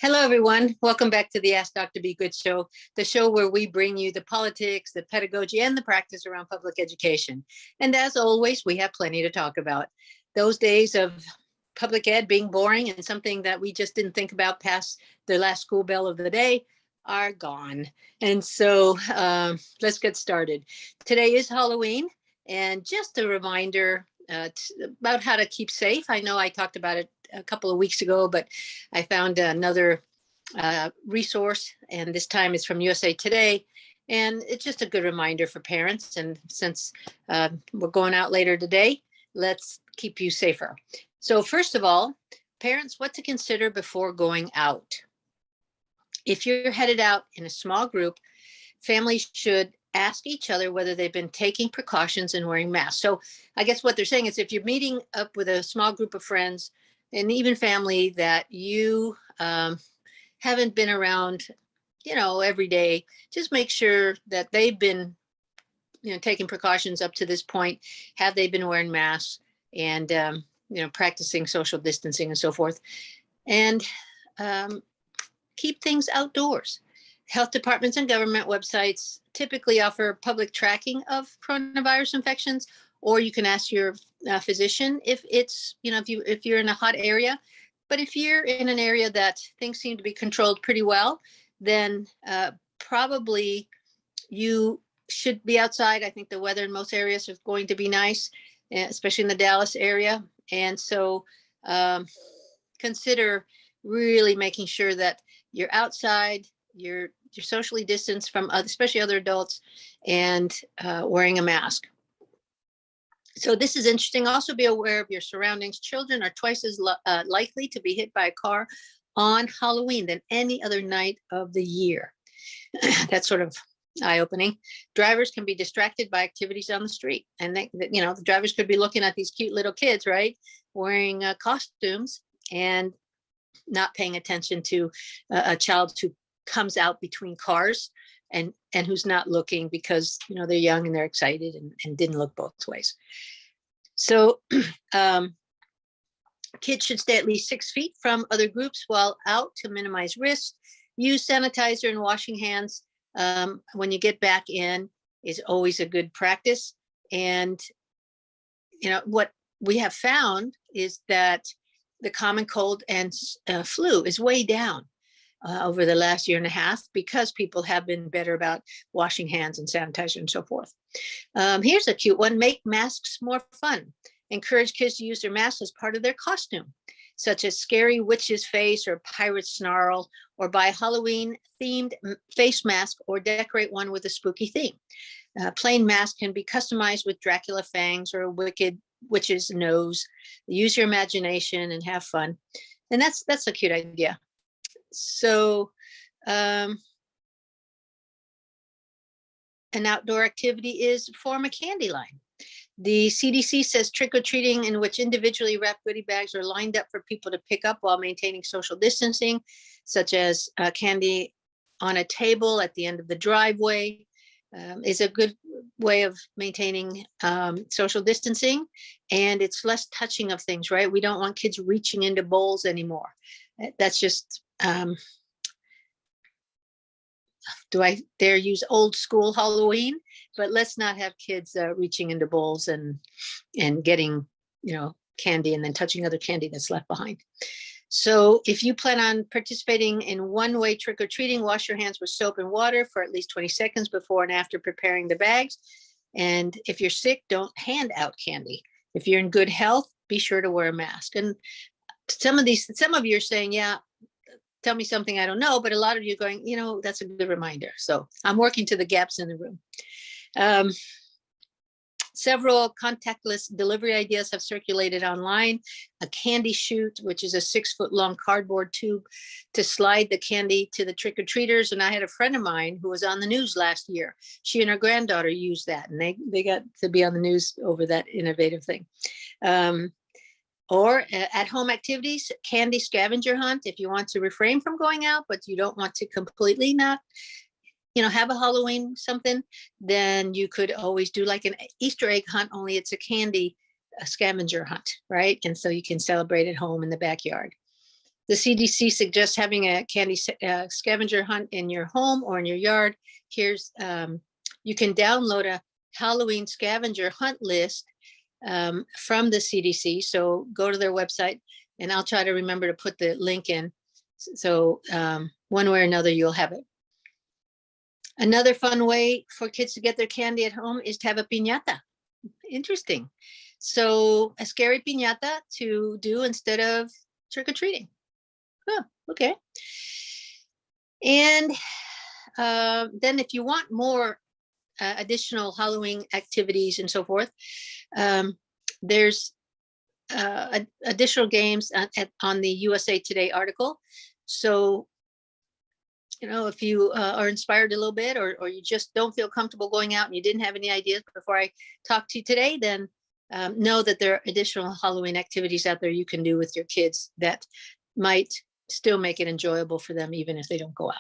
Hello, everyone. Welcome back to the Ask Dr. Be Good show, the show where we bring you the politics, the pedagogy, and the practice around public education. And as always, we have plenty to talk about. Those days of public ed being boring and something that we just didn't think about past the last school bell of the day are gone. And so let's get started. Today is Halloween, and just a reminder about how to keep safe. I know I talked about it a couple of weeks ago, but I found another resource, and this time it's from USA Today. And it's just a good reminder for parents. And since we're going out later today, let's keep you safer. So first of all, parents, what to consider before going out. If you're headed out in a small group, families should ask each other whether they've been taking precautions and wearing masks. So I guess what they're saying is if you're meeting up with a small group of friends and even family that you haven't been around, every day, just make sure that they've been, taking precautions up to this point. Have they been wearing masks and, practicing social distancing and so forth? And keep things outdoors. Health departments and government websites typically offer public tracking of coronavirus infections, or you can ask your physician if it's, if you're in a hot area. But if you're in an area that things seem to be controlled pretty well, then probably you should be outside. I think the weather in most areas is going to be nice, especially in the Dallas area. And so consider really making sure that you're outside, you're socially distanced from especially other adults, and wearing a mask. So this is interesting. Also be aware of your surroundings. Children are twice as likely to be hit by a car on Halloween than any other night of the year. That's sort of eye-opening. Drivers can be distracted by activities on the street. And the drivers could be looking at these cute little kids, right? Wearing costumes and not paying attention to a child who comes out between cars and who's not looking because they're young and they're excited and didn't look both ways. So kids should stay at least 6 feet from other groups while out to minimize risk. Use sanitizer and washing hands when you get back in is always a good practice. And what we have found is that the common cold and flu is way down over the last year and a half because people have been better about washing hands and sanitizer and so forth. Here's a cute one. Make masks more fun. Encourage kids to use their masks as part of their costume, such as scary witch's face or pirate snarl, or buy a Halloween themed face mask or decorate one with a spooky theme. Plain mask can be customized with Dracula fangs or a wicked witch's nose. Use your imagination and have fun. And that's a cute idea. So an outdoor activity is form a candy line. The CDC says trick-or-treating, in which individually wrapped goodie bags are lined up for people to pick up while maintaining social distancing, such as candy on a table at the end of the driveway, is a good way of maintaining social distancing. And it's less touching of things, right? We don't want kids reaching into bowls anymore. That's just, do I dare use old school Halloween? But let's not have kids reaching into bowls and getting, candy and then touching other candy that's left behind. So if you plan on participating in one-way trick-or-treating, wash your hands with soap and water for at least 20 seconds before and after preparing the bags. And if you're sick, don't hand out candy. If you're in good health, be sure to wear a mask. And some of you are saying, yeah, tell me something I don't know, but a lot of you are going, that's a good reminder. So I'm working to the gaps in the room. Several contactless delivery ideas have circulated online. A candy chute, which is a 6-foot-long cardboard tube to slide the candy to the trick-or-treaters. And I had a friend of mine who was on the news last year. She and her granddaughter used that, and they got to be on the news over that innovative thing. Or at-home activities, candy scavenger hunt. If you want to refrain from going out, but you don't want to completely not have a Halloween something, then you could always do like an Easter egg hunt, only it's a scavenger hunt, right? And so you can celebrate at home in the backyard. The CDC suggests having a candy scavenger hunt in your home or in your yard. Here's, you can download a Halloween scavenger hunt list from the CDC. So go to their website, and I'll try to remember to put the link in. So one way or another, you'll have it. Another fun way for kids to get their candy at home is to have a piñata. Interesting. So a scary piñata to do instead of trick-or-treating. Oh, okay. And then if you want more additional Halloween activities and so forth, there's additional games on the USA Today article. So, you know, if you are inspired a little bit, or you just don't feel comfortable going out and you didn't have any ideas before I talked to you today, then know that there are additional Halloween activities out there you can do with your kids that might still make it enjoyable for them, even if they don't go out.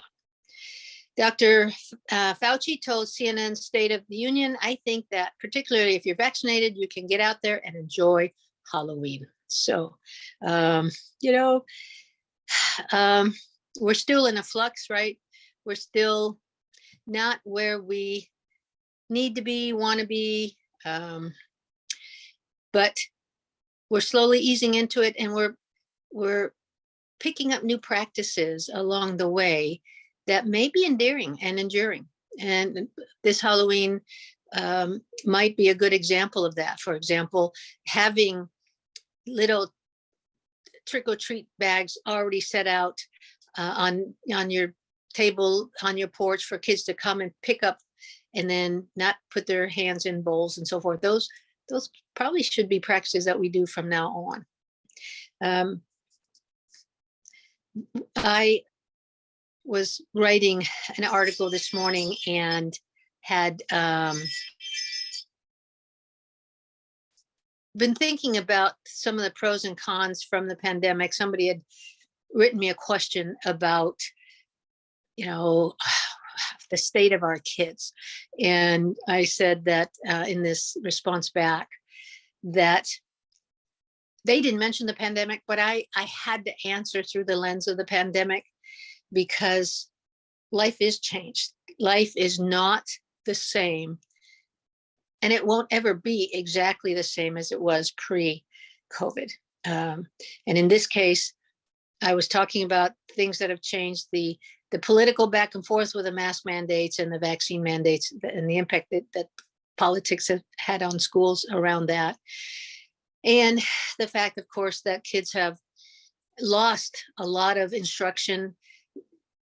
Dr. Fauci told CNN's State of the Union, I think that particularly if you're vaccinated, you can get out there and enjoy Halloween. So, you know, we're still in a flux, right? We're still not where we need to be, want to be, but we're slowly easing into it, and we're picking up new practices along the way that may be endearing and enduring. And this Halloween might be a good example of that. For example, having little trick-or-treat bags already set out on your table, on your porch, for kids to come and pick up and then not put their hands in bowls and so forth. Those probably should be practices that we do from now on. I was writing an article this morning and had been thinking about some of the pros and cons from the pandemic. Somebody had written me a question about, you know, the state of our kids. And I said that in this response back, that they didn't mention the pandemic, but I had to answer through the lens of the pandemic, because life is changed. Life is not the same, and it won't ever be exactly the same as it was pre-COVID. And in this case, I was talking about things that have changed, the political back and forth with the mask mandates and the vaccine mandates, and the impact that politics have had on schools around that. And the fact, of course, that kids have lost a lot of instruction.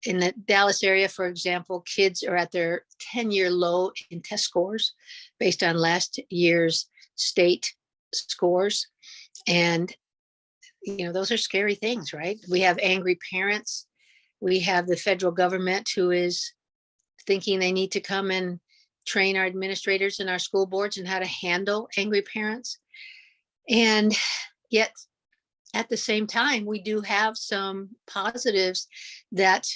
In the Dallas area, for example, kids are at their 10-year low in test scores based on last year's state scores. And, you know, those are scary things, right? We have angry parents. We have the federal government who is thinking they need to come and train our administrators and our school boards and how to handle angry parents. And yet, at the same time, we do have some positives that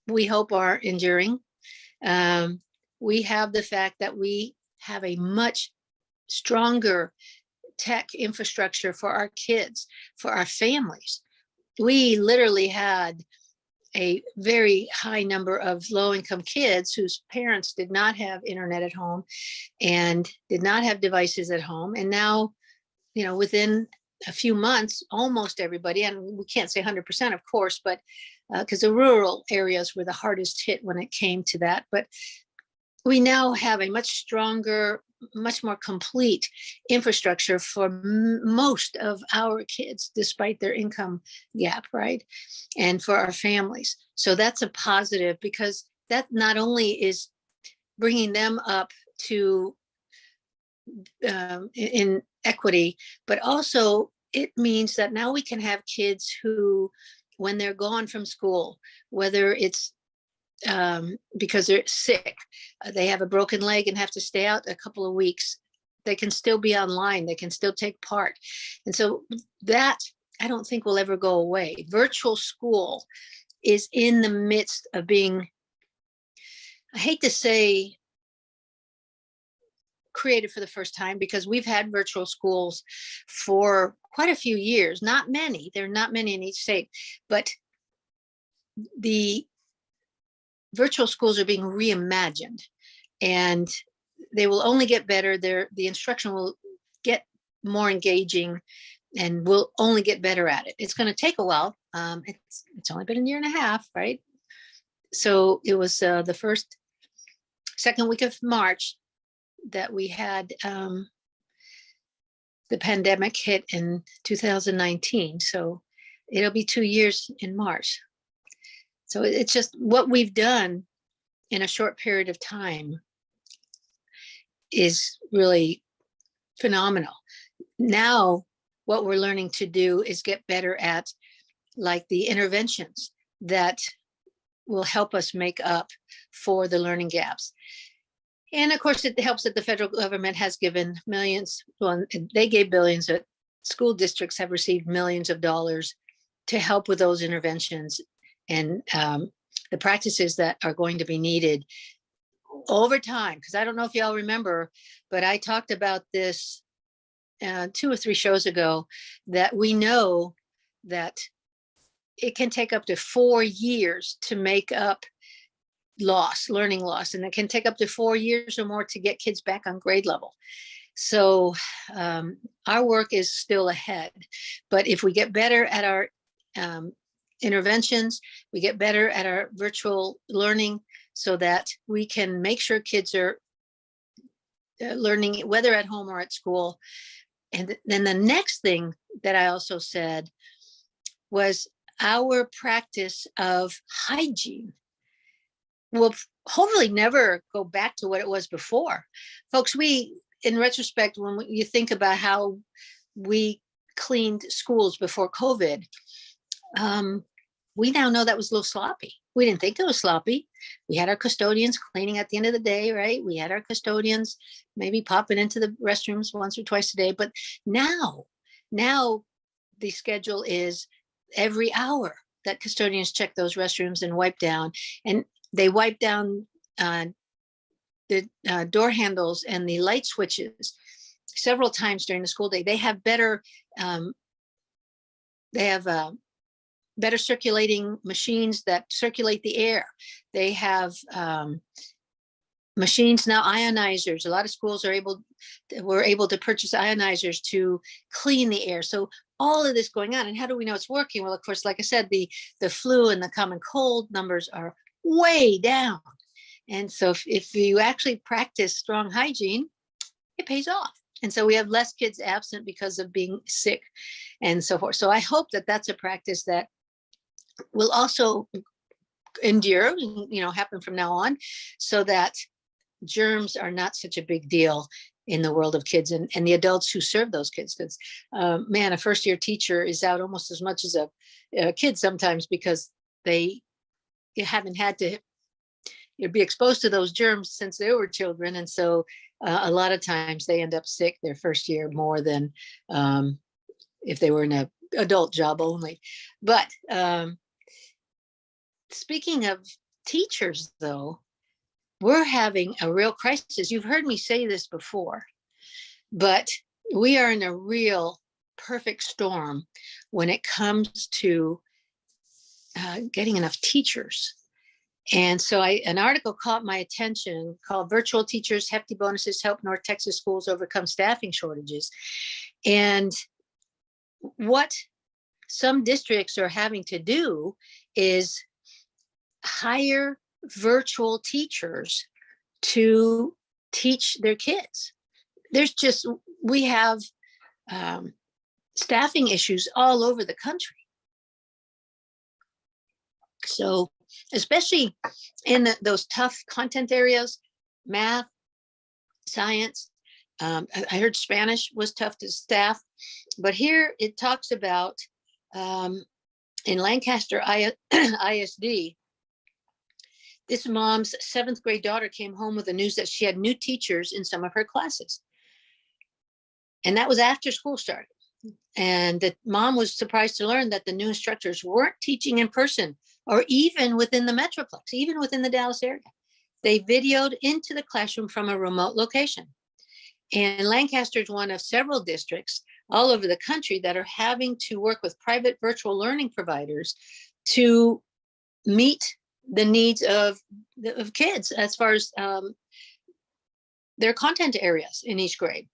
we hope are enduring. We have the fact that we have a much stronger tech infrastructure for our kids, for our families. We literally had a very high number of low-income kids whose parents did not have internet at home and did not have devices at home. And now, you know, within a few months, almost everybody, and we can't say 100%, of course, but because the rural areas were the hardest hit when it came to that. But we now have a much stronger, much more complete infrastructure for most of our kids, despite their income gap, right? And for our families. So that's a positive, because that not only is bringing them up to in equity, but also it means that now we can have kids who, when they're gone from school, whether it's because they're sick, they have a broken leg and have to stay out a couple of weeks, they can still be online, they can still take part. And so that, I don't think, will ever go away. Virtual school is in the midst of being, I hate to say created for the first time, because we've had virtual schools for quite a few years. Not many. There are not many in each state, but the virtual schools are being reimagined, and they will only get better. The instruction will get more engaging, and we'll only get better at it. It's going to take a while. It's only been a year and a half, right? So it was the second week of March that we had the pandemic hit in 2019. So it'll be 2 years in March. So it's just what we've done in a short period of time is really phenomenal. Now, what we're learning to do is get better at like the interventions that will help us make up for the learning gaps. And of course, it helps that the federal government has given millions. Well, they gave billions, but school districts have received millions of dollars to help with those interventions and the practices that are going to be needed over time. Because I don't know if y'all remember, but I talked about this 2 or 3 shows ago, that we know that it can take up to 4 years to make up learning loss, and it can take up to 4 years or more to get kids back on grade level. So our work is still ahead, but if we get better at our interventions, we get better at our virtual learning, so that we can make sure kids are learning, whether at home or at school. And then the next thing that I also said was our practice of hygiene will hopefully never go back to what it was before. Folks, in retrospect, when you think about how we cleaned schools before COVID, we now know that was a little sloppy. We didn't think it was sloppy. We had our custodians cleaning at the end of the day, right? We had our custodians maybe popping into the restrooms once or twice a day. But now the schedule is every hour that custodians check those restrooms and wipe down. And they wipe down the door handles and the light switches several times during the school day. They have better better circulating machines that circulate the air. They have machines now, ionizers. A lot of schools were able to purchase ionizers to clean the air. So all of this going on, and how do we know it's working? Well, of course, like I said, the flu and the common cold numbers are way down. And so if you actually practice strong hygiene, it pays off. And so we have less kids absent because of being sick and so forth. So I hope that that's a practice that will also endure, happen from now on, so that germs are not such a big deal in the world of kids and the adults who serve those kids. Because a first-year teacher is out almost as much as a kid sometimes, because they haven't had to be exposed to those germs since they were children. And so a lot of times they end up sick their first year more than if they were in an adult job only. But speaking of teachers, though, we're having a real crisis. You've heard me say this before, but we are in a real perfect storm when it comes to getting enough teachers. And so an article caught my attention called "Virtual Teachers, Hefty Bonuses Help North Texas Schools Overcome Staffing Shortages." And what some districts are having to do is hire virtual teachers to teach their kids. We have staffing issues all over the country. So especially in those tough content areas, math, science. I heard Spanish was tough to staff, but here it talks about in Lancaster ISD, this mom's 7th grade daughter came home with the news that she had new teachers in some of her classes. And that was after school started. And the mom was surprised to learn that the new instructors weren't teaching in person or even within the Metroplex, even within the Dallas area. They videoed into the classroom from a remote location. And Lancaster is one of several districts all over the country that are having to work with private virtual learning providers to meet the needs of kids as far as their content areas in each grade.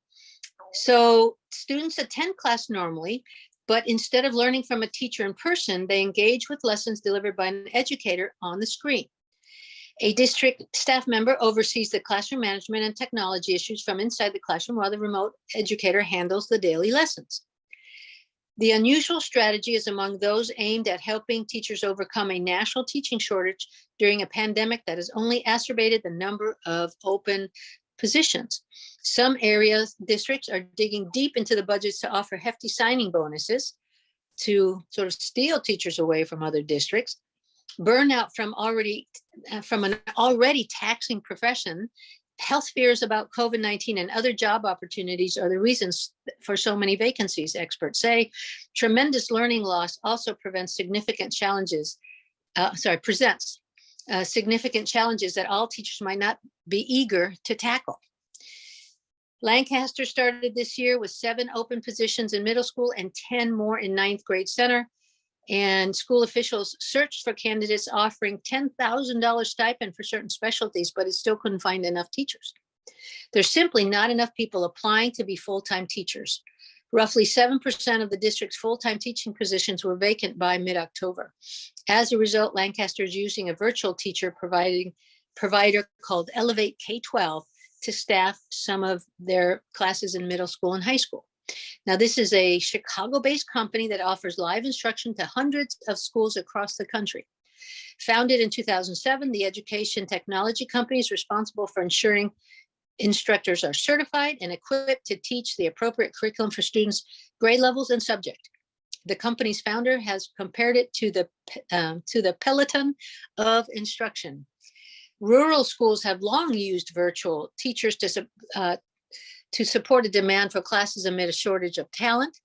So students attend class normally, but instead of learning from a teacher in person, they engage with lessons delivered by an educator on the screen. A district staff member oversees the classroom management and technology issues from inside the classroom while the remote educator handles the daily lessons. The unusual strategy is among those aimed at helping teachers overcome a national teaching shortage during a pandemic that has only exacerbated the number of open positions. Some districts are digging deep into the budgets to offer hefty signing bonuses to sort of steal teachers away from other districts. Burnout from an already taxing profession, health fears about COVID-19 and other job opportunities are the reasons for so many vacancies, experts say. Tremendous learning loss also presents significant challenges that all teachers might not be eager to tackle. Lancaster started this year with 7 open positions in middle school and 10 more in 9th grade center. And school officials searched for candidates offering $10,000 stipend for certain specialties, but it still couldn't find enough teachers. There's simply not enough people applying to be full-time teachers. Roughly 7% of the district's full-time teaching positions were vacant by mid-October. As a result, Lancaster is using a virtual teacher provider called Elevate K-12 to staff some of their classes in middle school and high school. Now, this is a Chicago-based company that offers live instruction to hundreds of schools across the country. Founded in 2007, the education technology company is responsible for ensuring instructors are certified and equipped to teach the appropriate curriculum for students' grade levels and subject. The company's founder has compared it to the Peloton of instruction. Rural schools have long used virtual teachers to support a demand for classes amid a shortage of talent.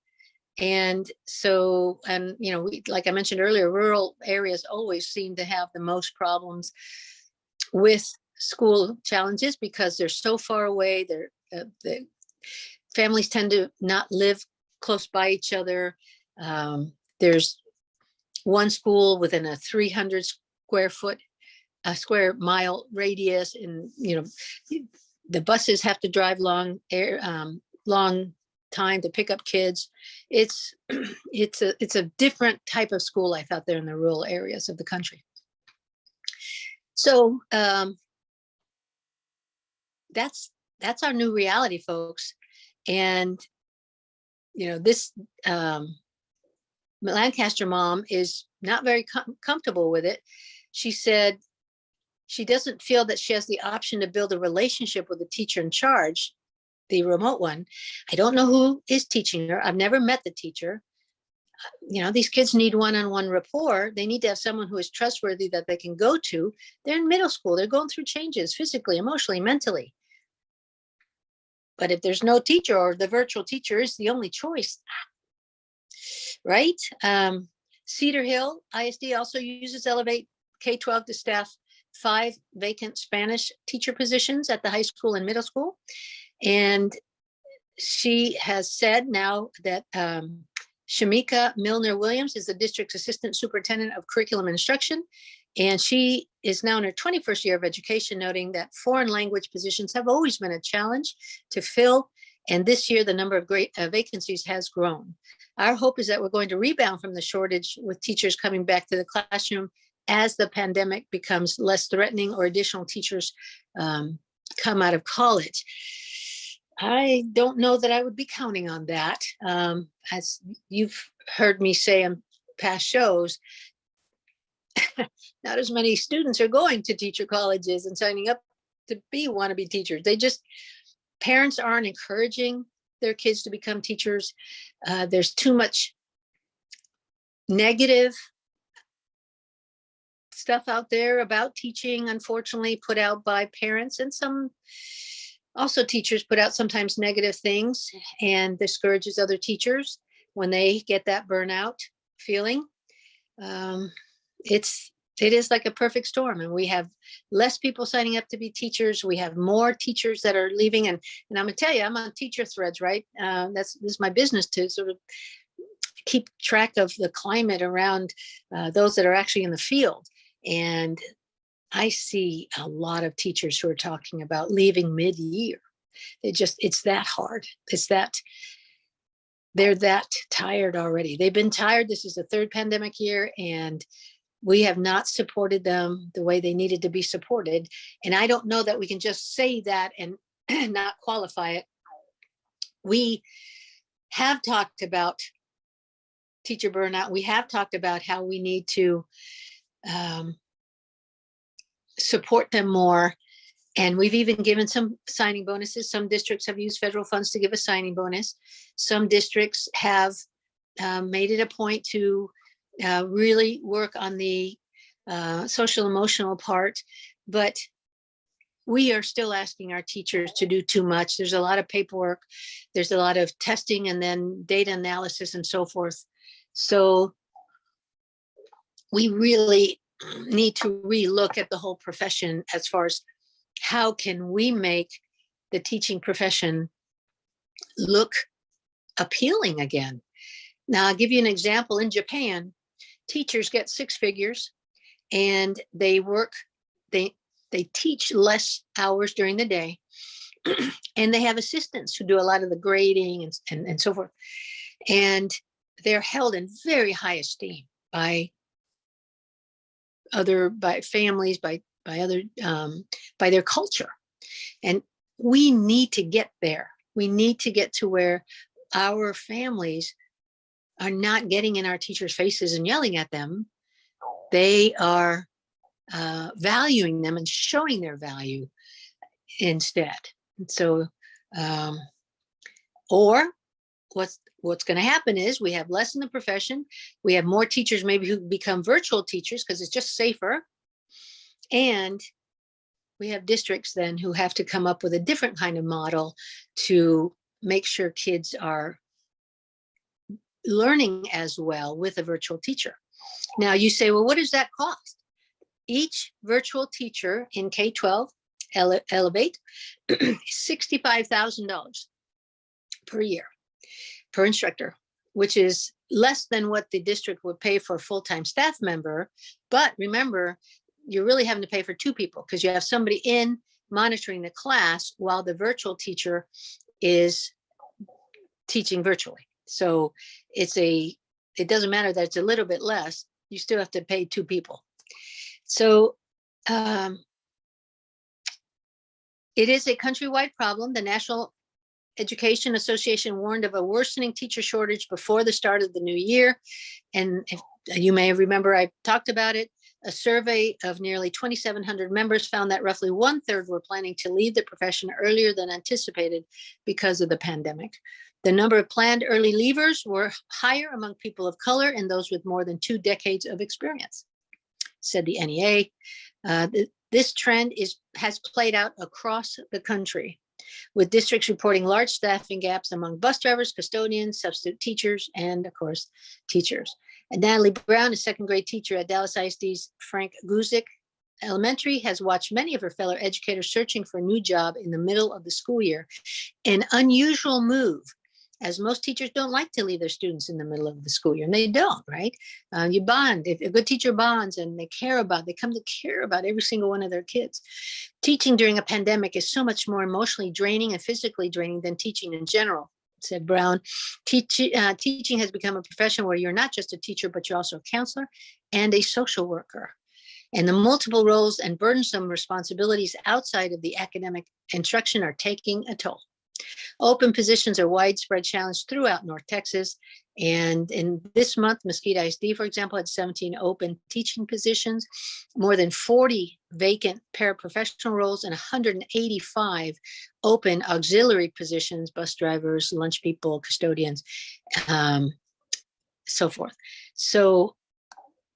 And so, like I mentioned earlier, rural areas always seem to have the most problems with school challenges because they're so far away. The families tend to not live close by each other. There's one school within a 300 square mile radius, and the buses have to drive long time to pick up kids. It's a different type of school life out there in the rural areas of the country. So that's our new reality, folks. And this Lancaster mom is not very comfortable with it. She said she doesn't feel that she has the option to build a relationship with the teacher in charge, the remote one. I don't know who is teaching her. I've never met the teacher. These kids need one-on-one rapport. They need to have someone who is trustworthy that they can go to. They're in middle school. They're going through changes physically, emotionally, mentally. But if there's no teacher, or the virtual teacher is the only choice, right? Cedar Hill ISD also uses Elevate K-12 to staff 5 vacant Spanish teacher positions at the high school and middle school. And she has said now that Shamika Milner-Williams is the district's assistant superintendent of curriculum and instruction. And she is now in her 21st year of education, noting that foreign language positions have always been a challenge to fill. And this year, the number of vacancies has grown. Our hope is that we're going to rebound from the shortage with teachers coming back to the classroom as the pandemic becomes less threatening or additional teachers come out of college. I don't know that I would be counting on that. As you've heard me say on past shows, not as many students are going to teacher colleges and signing up to be wannabe teachers. Parents aren't encouraging their kids to become teachers. There's too much negative stuff out there about teaching, unfortunately, put out by parents, and some also teachers put out sometimes negative things and discourages other teachers when they get that burnout feeling. It's It is like a perfect storm, and we have less people signing up to be teachers. We have more teachers that are leaving, and I'm gonna tell you, I'm on teacher threads, right? This is my business, to sort of keep track of the climate around those that are actually in the field. And I see a lot of teachers who are talking about leaving mid-year. It's that hard. They're that tired already. They've been tired. This is the third pandemic year, and we have not supported them the way they needed to be supported. And I don't know that we can just say that and not qualify it. We have talked about teacher burnout. We have talked about how we need to support them more. And we've even given some signing bonuses. Some districts have used federal funds to give a signing bonus. Some districts have made it a point to really work on the social emotional part, but we are still asking our teachers to do too much. There's a lot of paperwork, there's a lot of testing, and then data analysis and so forth. So we really need to relook at the whole profession as far as how can we make the teaching profession look appealing again. Now, I'll give you an example. In Japan, teachers get 6 figures, and they teach less hours during the day, and they have assistants who do a lot of the grading and so forth. And they're held in very high esteem by families, by their culture. And we need to get there. We need to get to where our families are not getting in our teachers' faces and yelling at them. They are valuing them and showing their value instead. And so, or what's going to happen is we have less in the profession. We have more teachers maybe who become virtual teachers because it's just safer. And we have districts then who have to come up with a different kind of model to make sure kids are learning as well with a virtual teacher. Now you say, well, what does that cost? Each virtual teacher in K-12 Elevate $65,000 per year per instructor, which is less than what the district would pay for a full-time staff member. But remember, you're really having to pay for 2 people because you have somebody in monitoring the class while the virtual teacher is teaching virtually. So it doesn't matter that it's a little bit less, you still have to pay 2 people. So it is a countrywide problem. The National Education Association warned of a worsening teacher shortage before the start of the new year. And if you may remember, I talked about it. A survey of nearly 2,700 members found that roughly 1/3 were planning to leave the profession earlier than anticipated because of the pandemic. The number of planned early leavers were higher among people of color and those with more than 2 decades of experience, said the NEA. This trend has played out across the country, with districts reporting large staffing gaps among bus drivers, custodians, substitute teachers, and of course, teachers. And Natalie Brown, a 2nd grade teacher at Dallas ISD's Frank Guzik Elementary, has watched many of her fellow educators searching for a new job in the middle of the school year. An unusual move, as most teachers don't like to leave their students in the middle of the school year, and they don't, right? You bond. If a good teacher bonds and they come to care about every single one of their kids. Teaching during a pandemic is so much more emotionally draining and physically draining than teaching in general, said Brown. Teaching has become a profession where you're not just a teacher, but you're also a counselor and a social worker. And the multiple roles and burdensome responsibilities outside of the academic instruction are taking a toll. Open positions are widespread challenge throughout North Texas. And in this month, Mesquite ISD, for example, had 17 open teaching positions, more than 40 vacant paraprofessional roles, and 185 open auxiliary positions, bus drivers, lunch people, custodians, so forth. So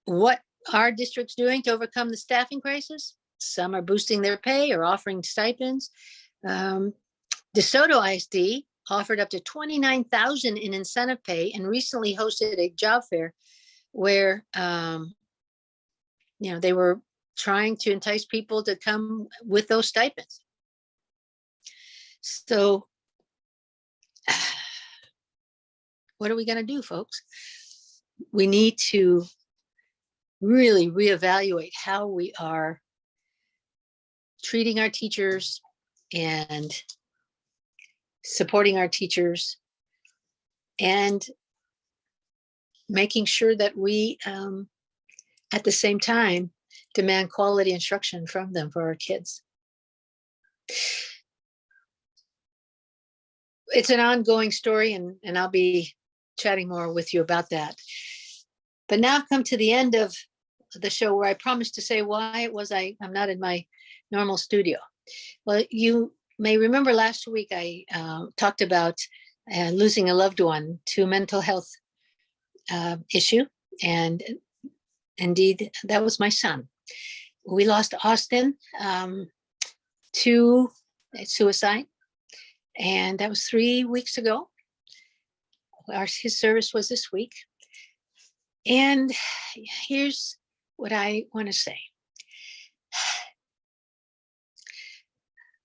what are districts doing to overcome the staffing crisis? Some are boosting their pay or offering stipends. DeSoto ISD offered up to $29,000 in incentive pay and recently hosted a job fair where they were trying to entice people to come with those stipends. So what are we going to do, folks? We need to really reevaluate how we are treating our teachers and supporting our teachers, and making sure that we, at the same time, demand quality instruction from them for our kids. It's an ongoing story, and I'll be chatting more with you about that. But now I've come to the end of the show where I promised to say why it was I'm not in my normal studio. Well, you may remember last week I talked about losing a loved one to a mental health issue. And indeed, that was my son. We lost Austin to suicide. And that was 3 weeks ago. His service was this week. And here's what I want to say.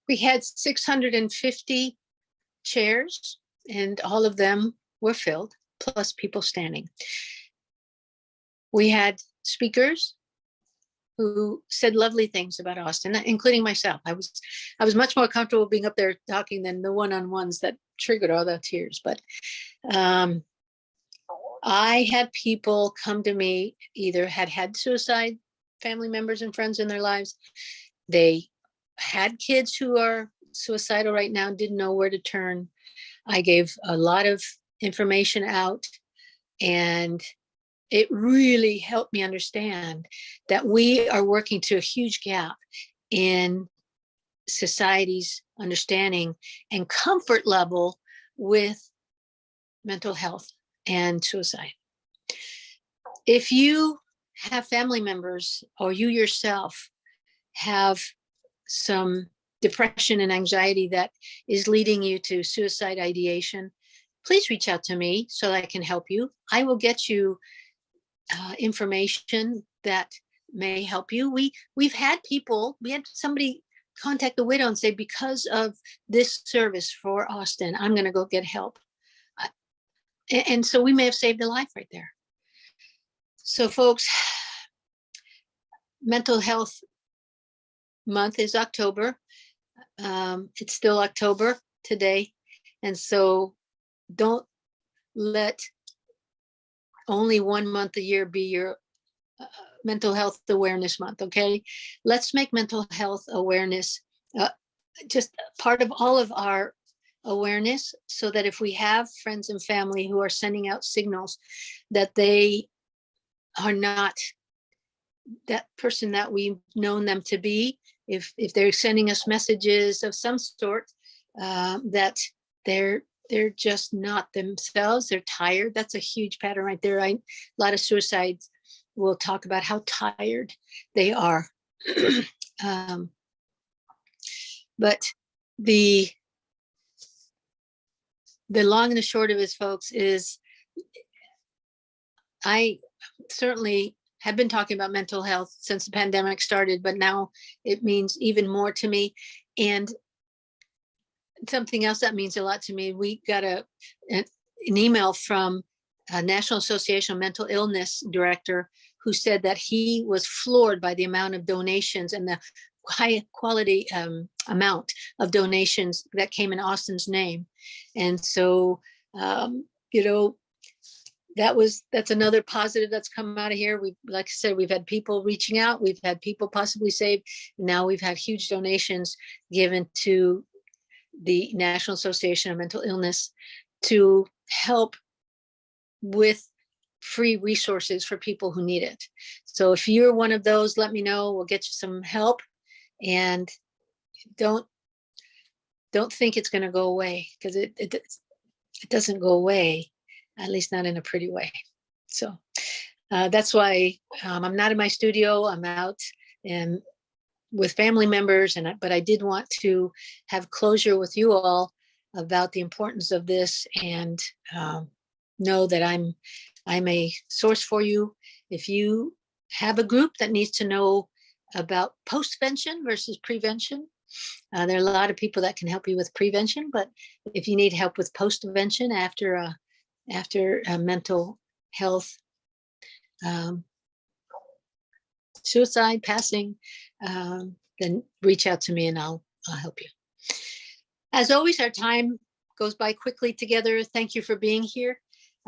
We had 650 chairs, and all of them were filled, plus people standing. We had speakers who said lovely things about Austin, including myself. I was much more comfortable being up there talking than the one-on-ones that triggered all the tears. But I had people come to me, either had suicide, family members and friends in their lives. They had kids who are suicidal right now, didn't know where to turn. I gave a lot of information out, and it really helped me understand that we are working to a huge gap in society's understanding and comfort level with mental health and suicide. If you have family members, or you yourself have some depression and anxiety that is leading you to suicide ideation, please reach out to me so that I can help you. I will get you information that may help you. We had somebody contact the widow and say, because of this service for Austin, I'm going to go get help. And so we may have saved a life right there. So folks, Mental Health Month is October. It's still October today. And so don't let only 1 month a year be your mental health awareness month, okay? Let's make mental health awareness just part of all of our awareness, so that if we have friends and family who are sending out signals that they are not that person that we've known them to be, if they're sending us messages of some sort, that they're just not themselves, they're tired. That's a huge pattern right there. A lot of suicides will talk about how tired they are. But the long and the short of it, folks, is I certainly have been talking about mental health since the pandemic started, but now it means even more to me. And something else that means a lot to me, we got an email from a National Association of Mental Illness director who said that he was floored by the amount of donations and the high quality amount of donations that came in Austin's name. And so, that's another positive that's come out of here. Like I said, we've had people reaching out, we've had people possibly saved. Now we've had huge donations given to the National Association of Mental Illness to help with free resources for people who need it. So if you're one of those, let me know. We'll get you some help. And don't think it's going to go away, because it doesn't go away, at least not in a pretty way. So that's why I'm not in my studio. I'm out and with family members, but I did want to have closure with you all about the importance of this, and know that I'm a source for you. If you have a group that needs to know about postvention versus prevention. There are a lot of people that can help you with prevention, but if you need help with postvention after mental health, um, suicide, passing, then reach out to me and I'll help you. As always, our time goes by quickly together. Thank you for being here.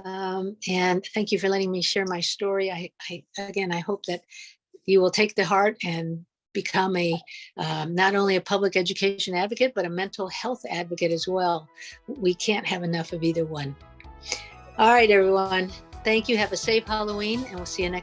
And thank you for letting me share my story. I hope that you will take to heart and become not only a public education advocate, but a mental health advocate as well. We can't have enough of either one. All right, everyone. Thank you. Have a safe Halloween, and we'll see you next